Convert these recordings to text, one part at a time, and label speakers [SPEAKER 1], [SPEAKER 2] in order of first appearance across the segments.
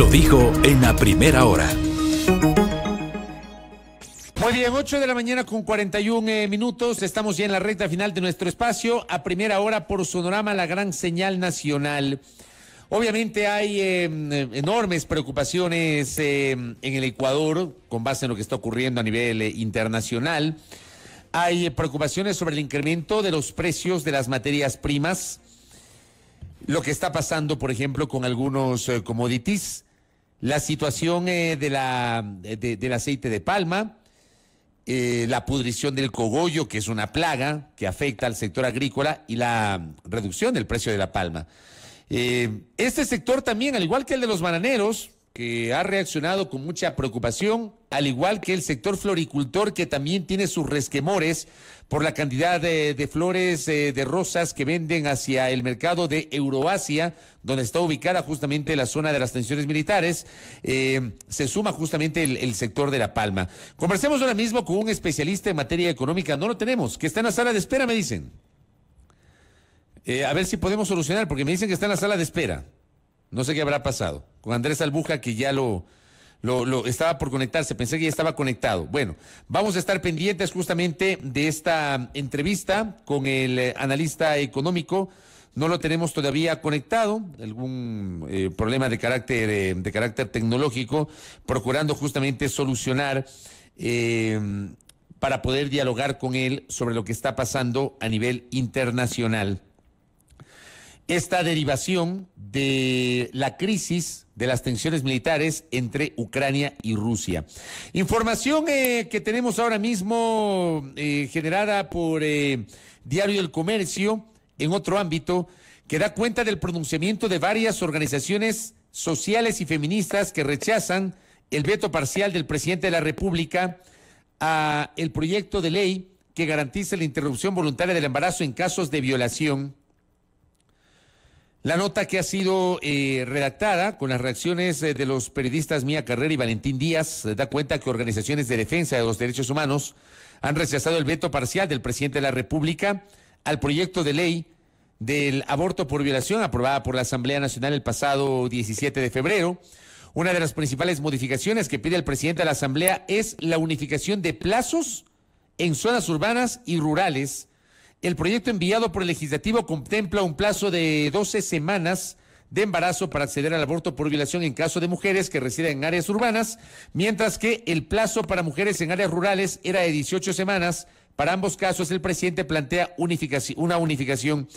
[SPEAKER 1] lo dijo en la primera hora.
[SPEAKER 2] Muy bien, 8 de la mañana con 41 minutos. Estamos ya en la recta final de nuestro espacio. A primera hora por Sonorama, la gran señal nacional. Obviamente hay enormes preocupaciones en el Ecuador con base en lo que está ocurriendo a nivel internacional. Hay preocupaciones sobre el incremento de los precios de las materias primas. Lo que está pasando, por ejemplo, con algunos commodities. La situación del aceite de palma. La pudrición del cogollo, que es una plaga que afecta al sector agrícola, y la reducción del precio de la palma. Este sector también, al igual que el de los bananeros, que ha reaccionado con mucha preocupación, al igual que el sector floricultor, que también tiene sus resquemores por la cantidad de flores, de rosas que venden hacia el mercado de Euroasia, donde está ubicada justamente la zona de las tensiones militares. Se suma justamente el sector de la palma. Conversemos ahora mismo con un especialista en materia económica. No lo tenemos, que está en la sala de espera, me dicen. A ver si podemos solucionar, porque me dicen que está en la sala de espera. No sé qué habrá pasado. Con Andrés Albuja, que ya lo estaba por conectarse, pensé que ya estaba conectado. Bueno, vamos a estar pendientes justamente de esta entrevista con el analista económico. No lo tenemos todavía conectado, algún problema de carácter tecnológico, procurando justamente solucionar para poder dialogar con él sobre lo que está pasando a nivel internacional. Esta derivación de la crisis de las tensiones militares entre Ucrania y Rusia. Información que tenemos ahora mismo generada por Diario El Comercio, en otro ámbito, que da cuenta del pronunciamiento de varias organizaciones sociales y feministas que rechazan el veto parcial del presidente de la República a el proyecto de ley que garantiza la interrupción voluntaria del embarazo en casos de violación. La nota, que ha sido redactada con las reacciones de los periodistas Mía Carrera y Valentín Díaz, da cuenta que organizaciones de defensa de los derechos humanos han rechazado el veto parcial del presidente de la República al proyecto de ley del aborto por violación aprobada por la Asamblea Nacional el pasado 17 de febrero. Una de las principales modificaciones que pide el presidente de la Asamblea es la unificación de plazos en zonas urbanas y rurales. El proyecto enviado por el Legislativo contempla un plazo de 12 semanas de embarazo para acceder al aborto por violación en caso de mujeres que residen en áreas urbanas, mientras que el plazo para mujeres en áreas rurales era de 18 semanas. Para ambos casos, el presidente plantea una unificación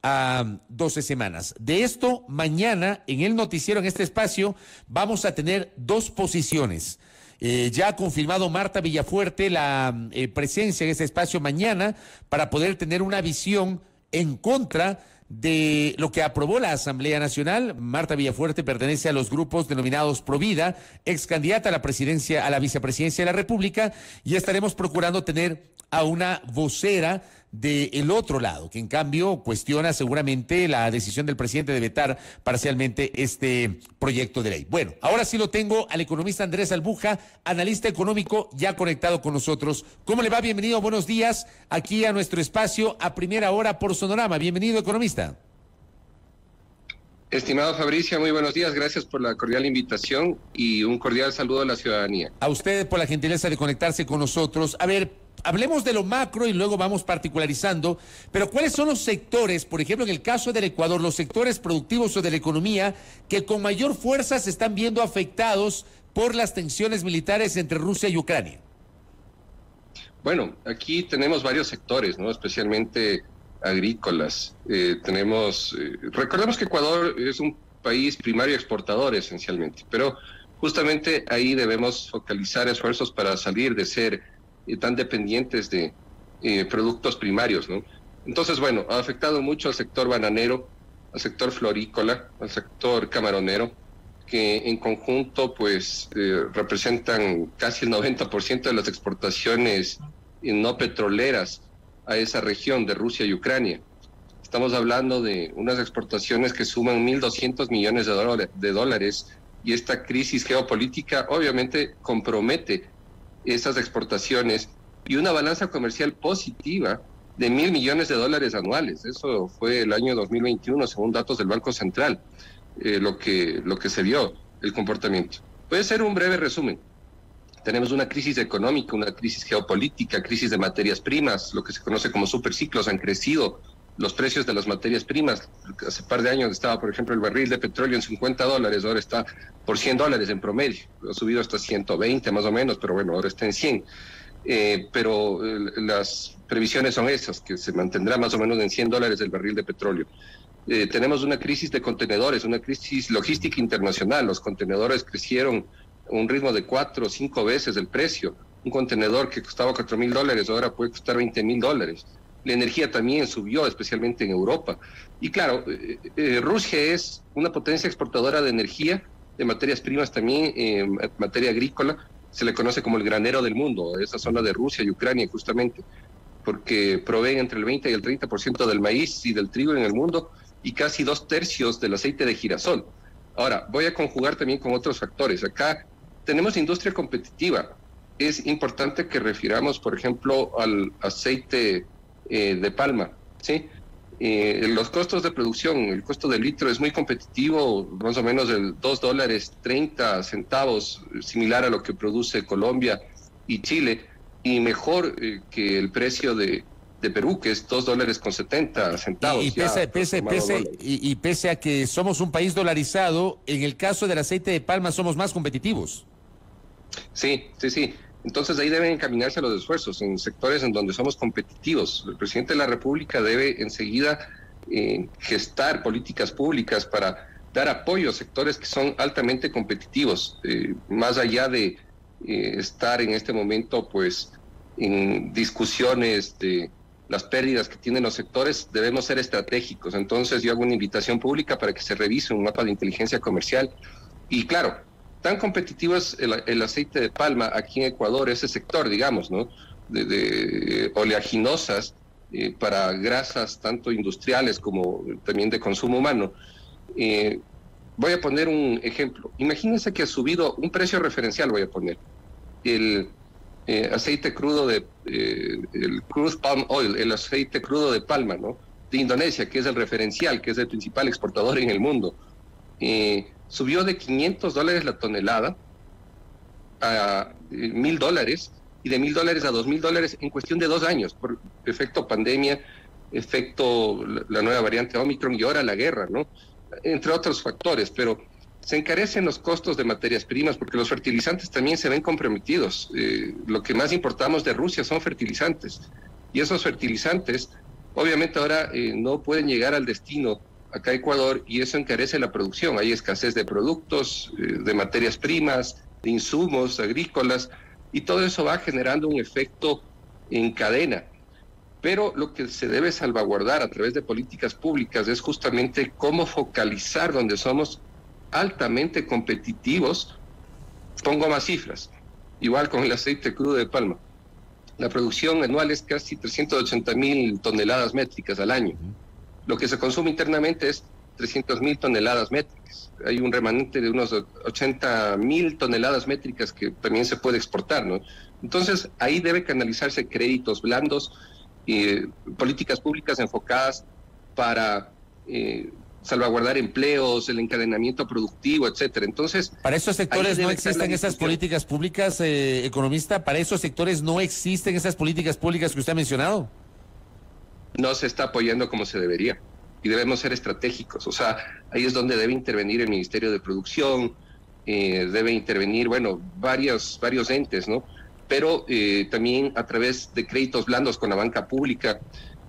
[SPEAKER 2] a 12 semanas. De esto, mañana, en el noticiero, en este espacio, vamos a tener dos posiciones. Ya ha confirmado Marta Villafuerte la presencia en este espacio mañana para poder tener una visión en contra de lo que aprobó la Asamblea Nacional. Marta Villafuerte pertenece a los grupos denominados Provida, ex candidata a la presidencia, a la vicepresidencia de la República, y estaremos procurando tener a una vocera del otro lado, que en cambio cuestiona seguramente la decisión del presidente de vetar parcialmente este proyecto de ley. Bueno, ahora sí lo tengo al economista Andrés Albuja, analista económico, ya conectado con nosotros. ¿Cómo le va? Bienvenido, buenos días, aquí a nuestro espacio a primera hora por Sonorama. Bienvenido, economista.
[SPEAKER 3] Estimado Fabricio, muy buenos días, gracias por la cordial invitación y un cordial saludo a la ciudadanía.
[SPEAKER 2] A usted por la gentileza de conectarse con nosotros. A ver, hablemos de lo macro y luego vamos particularizando, pero ¿cuáles son los sectores, por ejemplo, en el caso del Ecuador, los sectores productivos o de la economía que con mayor fuerza se están viendo afectados por las tensiones militares entre Rusia y Ucrania?
[SPEAKER 3] Bueno, aquí tenemos varios sectores, ¿no? Especialmente agrícolas. Recordemos que Ecuador es un país primario exportador esencialmente, pero justamente ahí debemos focalizar esfuerzos para salir de ser tan dependientes de productos primarios, ¿no? Entonces, bueno, ha afectado mucho al sector bananero, al sector florícola, al sector camaronero, que en conjunto pues representan casi el 90% de las exportaciones no petroleras a esa región de Rusia y Ucrania. Estamos hablando de unas exportaciones que suman 1.200 millones de dólares, y esta crisis geopolítica obviamente compromete esas exportaciones y una balanza comercial positiva de 1.000 millones de dólares anuales. Eso fue el año 2021, según datos del Banco Central, lo que se vio. el comportamiento. Puede ser un breve resumen. Tenemos una crisis económica, una crisis geopolítica, crisis de materias primas, lo que se conoce como superciclos. Han crecido los precios de las materias primas. Hace un par de años estaba, por ejemplo, el barril de petróleo en $50, ahora está por $100 en promedio. Ha subido hasta 120 más o menos, pero bueno, ahora está en 100. Pero las previsiones son esas, que se mantendrá más o menos en $100 el barril de petróleo. Tenemos una crisis de contenedores, una crisis logística internacional. Los contenedores crecieron a un ritmo de 4 o 5 veces el precio. Un contenedor que costaba $4,000 ahora puede costar $20,000. La energía también subió, especialmente en Europa. Y claro, Rusia es una potencia exportadora de energía, de materias primas también, en materia agrícola. Se le conoce como el granero del mundo, esa zona de Rusia y Ucrania justamente, porque proveen entre el 20 y el 30% del maíz y del trigo en el mundo y casi 2/3 del aceite de girasol. Ahora, voy a conjugar también con otros factores. Acá tenemos industria competitiva. Es importante que refiramos, por ejemplo, al aceite de palma, ¿sí? Los costos de producción, el costo del litro es muy competitivo, más o menos el $2.30, similar a lo que produce Colombia y Chile, y mejor que el precio de Perú, que es $2.70.
[SPEAKER 2] Y pese a que somos un país dolarizado, en el caso del aceite de palma somos más competitivos.
[SPEAKER 3] Sí. Entonces ahí deben encaminarse los esfuerzos en sectores en donde somos competitivos. El presidente de la República debe enseguida gestar políticas públicas para dar apoyo a sectores que son altamente competitivos, más allá de estar en este momento pues en discusiones de las pérdidas que tienen los sectores. Debemos ser estratégicos. Entonces yo hago una invitación pública para que se revise un mapa de inteligencia comercial. Y claro, tan competitivo es el aceite de palma aquí en Ecuador, ese sector, digamos, ¿no? De oleaginosas para grasas tanto industriales como también de consumo humano. Voy a poner un ejemplo. Imagínense que ha subido un precio referencial, voy a poner. El aceite crudo el crude palm oil, el aceite crudo de palma, ¿no? De Indonesia, que es el referencial, que es el principal exportador en el mundo. Subió de $500 la tonelada a $1,000 y de $1,000 a $2,000 en cuestión de 2 años, por efecto pandemia, efecto la nueva variante Omicron y ahora la guerra, ¿no? Entre otros factores, pero se encarecen los costos de materias primas porque los fertilizantes también se ven comprometidos. Lo que más importamos de Rusia son fertilizantes y esos fertilizantes obviamente ahora no pueden llegar al destino acá a Ecuador y eso encarece la producción. Hay escasez de productos, de materias primas, de insumos agrícolas y todo eso va generando un efecto en cadena. Pero lo que se debe salvaguardar a través de políticas públicas es justamente cómo focalizar donde somos altamente competitivos. Pongo más cifras, igual con el aceite crudo de palma. La producción anual es casi 380,000 toneladas métricas al año. Lo que se consume internamente es 300,000 toneladas métricas. Hay un remanente de unos 80,000 toneladas métricas que también se puede exportar, ¿no? Entonces, ahí debe canalizarse créditos blandos, políticas públicas enfocadas para salvaguardar empleos, el encadenamiento productivo, etcétera. Entonces,
[SPEAKER 2] para esos sectores no existen esas políticas públicas, economista. Para esos sectores no existen esas políticas públicas que usted ha mencionado.
[SPEAKER 3] No se está apoyando como se debería y debemos ser estratégicos. O sea, ahí es donde debe intervenir el Ministerio de Producción, debe intervenir, bueno, varios entes, ¿no? Pero también a través de créditos blandos con la banca pública,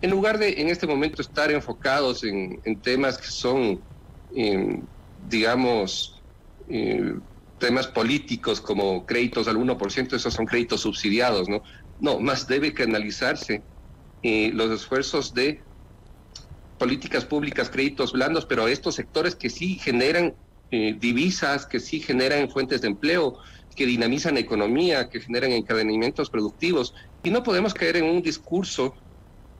[SPEAKER 3] en lugar de en este momento estar enfocados en temas que son, digamos, temas políticos como créditos al 1%, esos son créditos subsidiados, ¿no? No, más debe canalizarse los esfuerzos de políticas públicas, créditos blandos, pero a estos sectores que sí generan divisas, que sí generan fuentes de empleo, que dinamizan la economía, que generan encadenamientos productivos. Y no podemos caer en un discurso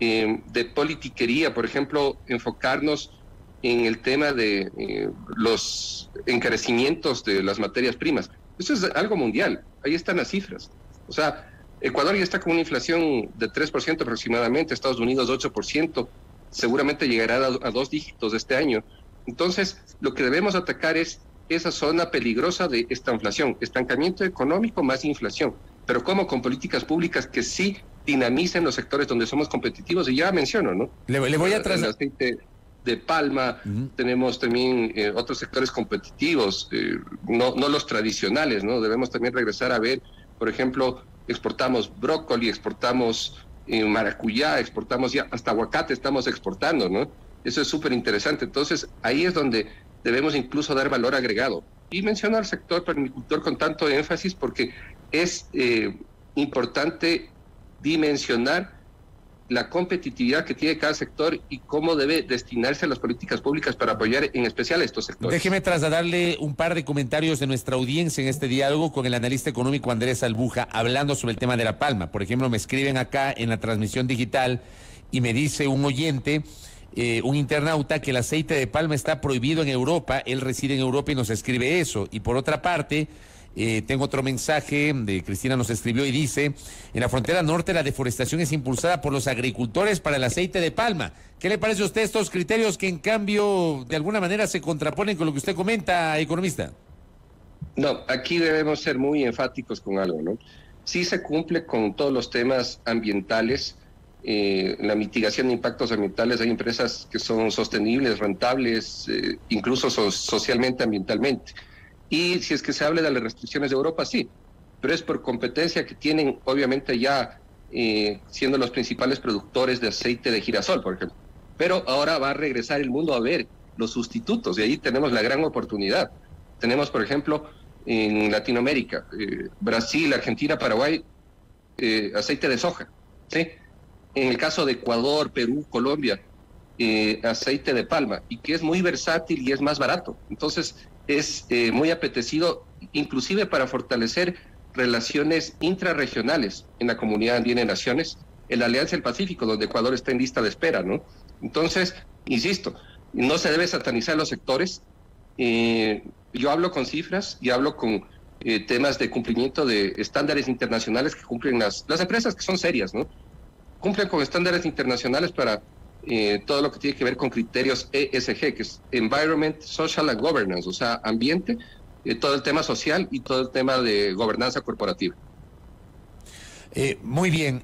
[SPEAKER 3] de politiquería, por ejemplo, enfocarnos en el tema de los encarecimientos de las materias primas. Eso es algo mundial, ahí están las cifras. O sea, Ecuador ya está con una inflación de 3% aproximadamente, Estados Unidos 8%, seguramente llegará a 2 dígitos este año. Entonces, lo que debemos atacar es esa zona peligrosa de estanflación, estancamiento económico más inflación, pero como con políticas públicas que sí dinamicen los sectores donde somos competitivos, y ya menciono, ¿no?
[SPEAKER 2] Le voy a
[SPEAKER 3] El aceite de palma, tenemos también otros sectores competitivos, no los tradicionales, ¿no? Debemos también regresar a ver, por ejemplo, exportamos brócoli, exportamos maracuyá, exportamos ya hasta aguacate estamos exportando, ¿no? Eso es súper interesante. Entonces, ahí es donde debemos incluso dar valor agregado. Y menciono al sector permacultor con tanto énfasis porque es importante dimensionar la competitividad que tiene cada sector y cómo debe destinarse las políticas públicas para apoyar en especial a estos sectores.
[SPEAKER 2] Déjeme trasladarle un par de comentarios de nuestra audiencia en este diálogo con el analista económico Andrés Albuja, hablando sobre el tema de la palma. Por ejemplo, me escriben acá en la transmisión digital y me dice un oyente, un internauta, que el aceite de palma está prohibido en Europa. Él reside en Europa y nos escribe eso. Y por otra parte, tengo otro mensaje de Cristina, nos escribió y dice: en la frontera norte la deforestación es impulsada por los agricultores para el aceite de palma. ¿Qué le parece a usted estos criterios que en cambio de alguna manera se contraponen con lo que usted comenta, economista?
[SPEAKER 3] No, aquí debemos ser muy enfáticos con algo, ¿no? Sí se cumple con todos los temas ambientales, la mitigación de impactos ambientales. Hay empresas que son sostenibles, rentables, incluso socialmente, ambientalmente. Y si es que se habla de las restricciones de Europa, sí, pero es por competencia que tienen, obviamente ya siendo los principales productores de aceite de girasol, por ejemplo. Pero ahora va a regresar el mundo a ver los sustitutos, y ahí tenemos la gran oportunidad. Tenemos, por ejemplo, en Latinoamérica, Brasil, Argentina, Paraguay, aceite de soja, ¿sí? En el caso de Ecuador, Perú, Colombia, aceite de palma, y que es muy versátil y es más barato. Entonces, es muy apetecido, inclusive para fortalecer relaciones intrarregionales en la Comunidad Andina de Naciones, en la Alianza del Pacífico, donde Ecuador está en lista de espera, ¿no? Entonces, insisto, no se debe satanizar los sectores. Yo hablo con cifras y hablo con temas de cumplimiento de estándares internacionales que cumplen las empresas que son serias, ¿no? Cumplen con estándares internacionales para todo lo que tiene que ver con criterios ESG, que es Environment, Social and Governance, o sea, ambiente, todo el tema social y todo el tema de gobernanza corporativa.
[SPEAKER 2] Muy bien.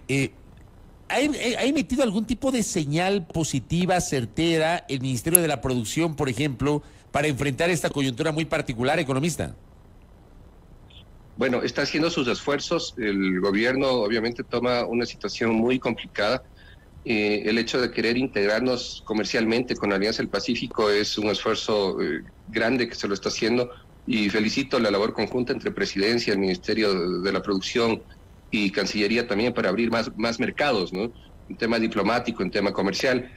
[SPEAKER 2] ¿Ha emitido algún tipo de señal positiva, certera, el Ministerio de la Producción, por ejemplo, para enfrentar esta coyuntura muy particular, economista?
[SPEAKER 3] Bueno, está haciendo sus esfuerzos. El gobierno obviamente toma una situación muy complicada. El hecho de querer integrarnos comercialmente con la Alianza del Pacífico es un esfuerzo grande que se lo está haciendo, y felicito la labor conjunta entre Presidencia, el Ministerio de la Producción y Cancillería también para abrir más mercados, ¿no? En tema diplomático, en tema comercial,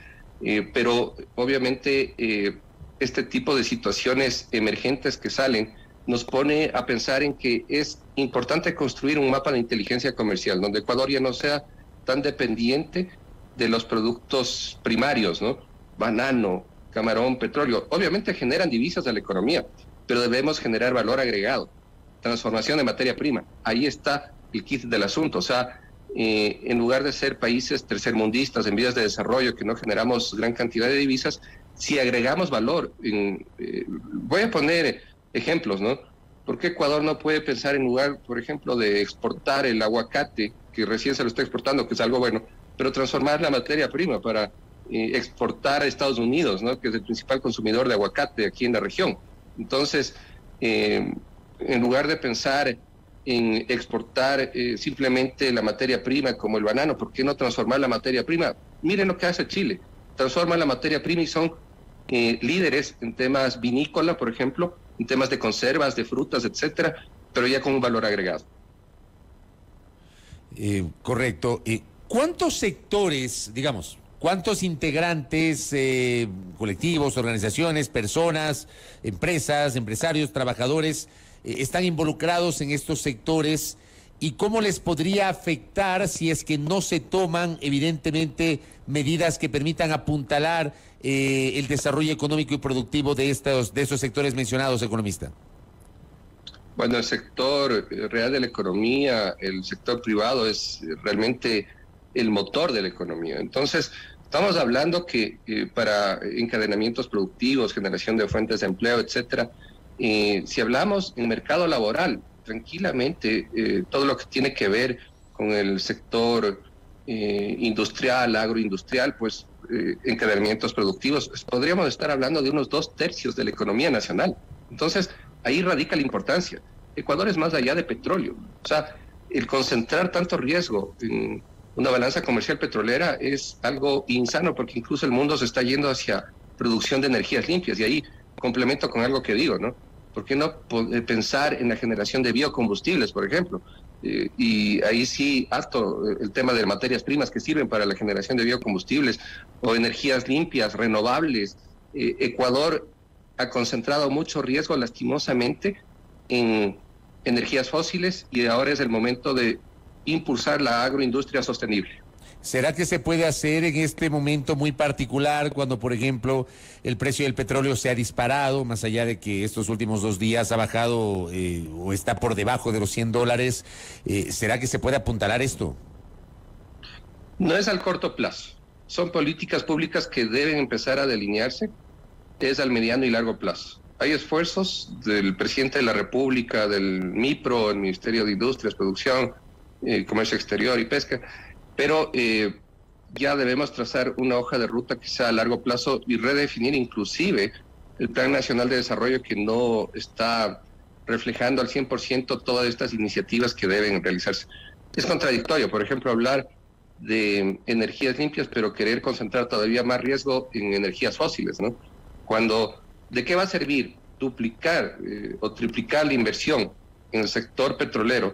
[SPEAKER 3] pero obviamente este tipo de situaciones emergentes que salen nos pone a pensar en que es importante construir un mapa de inteligencia comercial, donde Ecuador ya no sea tan dependiente de los productos primarios, ¿no? Banano, camarón, petróleo. Obviamente generan divisas a la economía, pero debemos generar valor agregado, transformación de materia prima. Ahí está el kit del asunto. O sea, en lugar de ser países tercermundistas en vías de desarrollo que no generamos gran cantidad de divisas, si agregamos valor, voy a poner ejemplos, ¿no? ¿Por qué Ecuador no puede pensar en lugar, por ejemplo, de exportar el aguacate, que recién se lo está exportando, que es algo bueno, pero transformar la materia prima para exportar a Estados Unidos, ¿no? Que es el principal consumidor de aguacate aquí en la región? Entonces, en lugar de pensar en exportar simplemente la materia prima como el banano, ¿por qué no transformar la materia prima? Miren lo que hace Chile, transforma la materia prima y son líderes en temas vinícola, por ejemplo, en temas de conservas, de frutas, etcétera, pero ya con un valor agregado.
[SPEAKER 2] Correcto. ¿Cuántos sectores, digamos, cuántos integrantes, colectivos, organizaciones, personas, empresas, empresarios, trabajadores están involucrados en estos sectores, y cómo les podría afectar si es que no se toman, evidentemente, medidas que permitan apuntalar el desarrollo económico y productivo de esos sectores mencionados, economista?
[SPEAKER 3] Bueno, el sector real de la economía, el sector privado es realmente el motor de la economía. Entonces, estamos hablando que para encadenamientos productivos, generación de fuentes de empleo, etcétera, Si hablamos en mercado laboral, tranquilamente, todo lo que tiene que ver con el sector industrial, agroindustrial, pues encadenamientos productivos, pues, podríamos estar hablando de unos 2/3 de la economía nacional. Entonces, ahí radica la importancia. Ecuador es más allá de petróleo. O sea, el concentrar tanto riesgo en una balanza comercial petrolera es algo insano, porque incluso el mundo se está yendo hacia producción de energías limpias. Y ahí complemento con algo que digo, ¿no? ¿Por qué no pensar en la generación de biocombustibles, por ejemplo? Y ahí sí, el tema de materias primas que sirven para la generación de biocombustibles o energías limpias, renovables. Ecuador ha concentrado mucho riesgo, lastimosamente, en energías fósiles, y ahora es el momento de impulsar la agroindustria sostenible.
[SPEAKER 2] ¿Será que se puede hacer en este momento muy particular, cuando, por ejemplo, el precio del petróleo se ha disparado, más allá de que estos últimos 2 días ha bajado o está por debajo de los $100? ¿Será que se puede apuntalar esto?
[SPEAKER 3] No es al corto plazo. Son políticas públicas que deben empezar a delinearse. Es al mediano y largo plazo. Hay esfuerzos del presidente de la República, del MIPRO, el Ministerio de Industrias, Producción, Comercio Exterior y Pesca, pero ya debemos trazar una hoja de ruta que sea a largo plazo y redefinir inclusive el Plan Nacional de Desarrollo, que no está reflejando al 100% todas estas iniciativas que deben realizarse. Es contradictorio, por ejemplo, hablar de energías limpias, pero querer concentrar todavía más riesgo en energías fósiles, ¿no? Cuando, ¿de qué va a servir duplicar o triplicar la inversión en el sector petrolero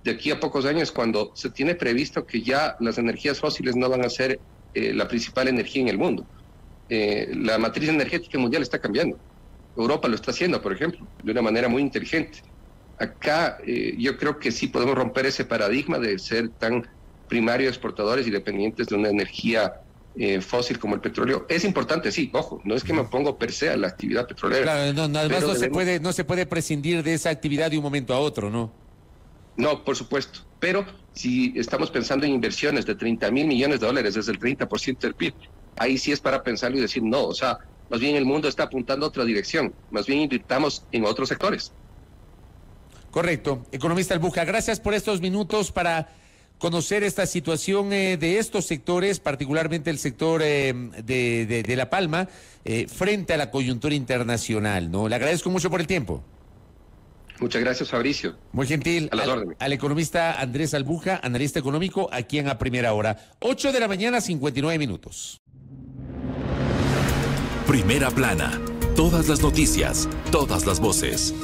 [SPEAKER 3] de aquí a pocos años, cuando se tiene previsto que ya las energías fósiles no van a ser la principal energía en el mundo? La matriz energética mundial está cambiando. Europa lo está haciendo, por ejemplo, de una manera muy inteligente. Acá yo creo que sí podemos romper ese paradigma de ser tan primarios exportadores y dependientes de una energía fósil como el petróleo. Es importante, sí, ojo, no es que me opongo per se a la actividad petrolera.
[SPEAKER 2] Claro, no, además no se puede prescindir de esa actividad de un momento a otro, ¿no?
[SPEAKER 3] No, por supuesto, pero si estamos pensando en inversiones de $30.000 millones, es el 30% del PIB, ahí sí es para pensarlo y decir no, o sea, más bien el mundo está apuntando a otra dirección, más bien invirtamos en otros sectores.
[SPEAKER 2] Correcto. Economista Albuja, gracias por estos minutos para conocer esta situación de estos sectores, particularmente el sector de La Palma, frente a la coyuntura internacional, ¿no? Le agradezco mucho por el tiempo.
[SPEAKER 3] Muchas gracias, Fabricio.
[SPEAKER 2] Muy gentil.
[SPEAKER 3] A las órdenes.
[SPEAKER 2] Al economista Andrés Albuja, analista económico, aquí en A Primera Hora. 8:59 a.m.
[SPEAKER 1] Primera Plana. Todas las noticias, todas las voces.